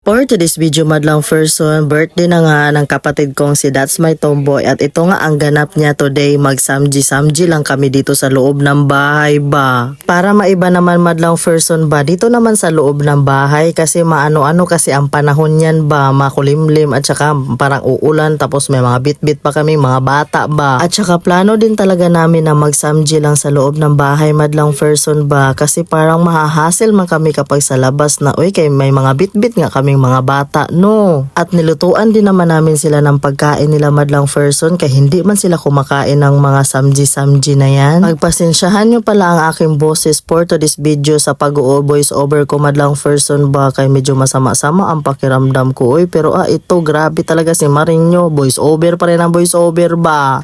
For today's video madlang person, birthday na nga ng kapatid kong si That's My Tomboy at ito nga ang ganap niya today, magsamji-samji lang kami dito sa loob ng bahay ba. Para maiba naman madlang person ba, dito naman sa loob ng bahay kasi maano-ano kasi ang panahon yan ba, makulimlim at saka parang uulan tapos may mga bit-bit pa kami mga bata ba. At saka plano din talaga namin na magsamji lang sa loob ng bahay madlang person ba kasi parang mahahassle man kami kapag sa labas na uy kay may mga bit-bit nga kami mga bata, no. At nilutuan din naman namin sila ng pagkain nila madlang person kaya hindi man sila kumakain ng mga samji-samji na yan. Pagpasensyahan nyo pala ang aking boses for to this video sa pag-voice over ko madlang person ba kay medyo masama-sama ang pakiramdam ko oy pero ito grabe talaga si Marinho, voice over pa rin ang voice over ba.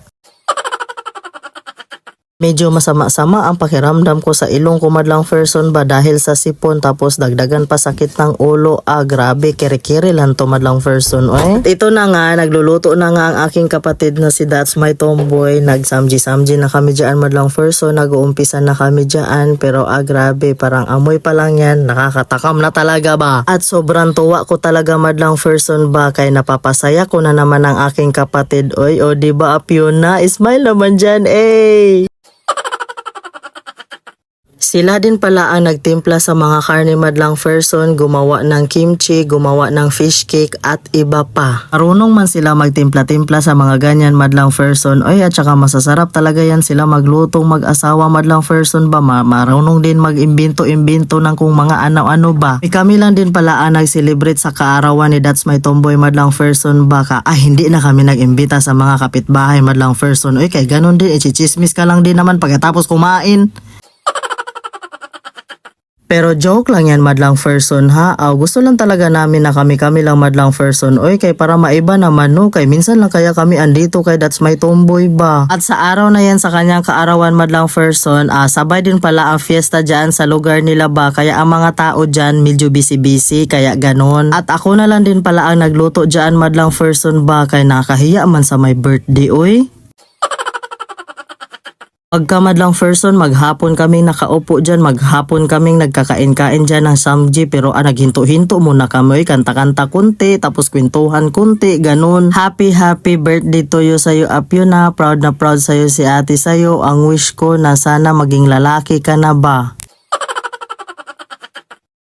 Medyo masama-sama ang pakiramdam ko sa ilong ko madlang person ba dahil sa sipon tapos dagdagan pa sakit ng ulo. Grabe, kere-kere lang to madlang person. At ito na nga, nagluluto na nga ang aking kapatid na si That's My Tomboy. Nagsamji-samji na kami dyan madlang person. Nag-uumpisa na kami dyan pero grabe, parang amoy pa lang yan. Nakakatakam na talaga ba? At sobrang tuwa ko talaga madlang person ba kay napapasaya ko na naman ang aking kapatid. Oy, o diba apyun na? Smile naman dyan, eh! Sila din pala ang nagtimpla sa mga karne madlang person, gumawa ng kimchi, gumawa ng fish cake at iba pa. Marunong man sila magtimpla-timpla sa mga ganyan madlang person. Oy, at saka masasarap talaga yan sila maglutong mag-asawa madlang person ba. Marunong din mag-imbento-imbento ng kung mga ano-ano ba. Kami lang din pala ang nag-celebrate sa kaarawan ni That's My Tomboy madlang person ba ka. Hindi na kami nag-imbita sa mga kapitbahay madlang person. Oy, kay ganun din, ichismis ka lang din naman pagkatapos kumain. Pero joke lang yan madlang person ha. Gusto lang talaga namin na kami lang madlang person. Oy kay para maiba naman no. Kay minsan lang kaya kami andito kay That's My Tomboy ba. At sa araw na yan sa kanyang kaarawan madlang person, sabay din pala ang fiesta dyan sa lugar nila ba. Kaya ang mga tao dyan medyo busy-busy kaya ganon. At ako na lang din pala ang nagluto dyan madlang person ba. Kay nakahiya man sa my birthday oy. Pagkamadlang person, maghapon kaming nakaupo dyan, maghapon kaming nagkakain-kain dyan ng samji pero naghinto-hinto muna kami, kanta-kanta kunti, tapos kwentuhan kunti, ganun. Happy birthday to you sa'yo apyo na proud sa'yo si ate sa'yo. Ang wish ko na sana maging lalaki ka na ba.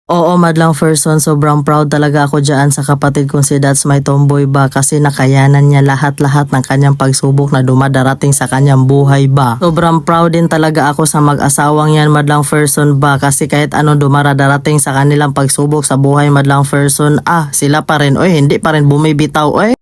Oo madlang person, sobrang proud talaga ako dyan sa kapatid kong si That's My Tomboy ba kasi nakayanan niya lahat-lahat ng kanyang pagsubok na dumadarating sa kanyang buhay ba. Sobrang proud din talaga ako sa mag-asawang yan madlang person ba kasi kahit ano dumaradarating sa kanilang pagsubok sa buhay madlang person, sila pa rin, oy hindi pa rin bumibitaw oy.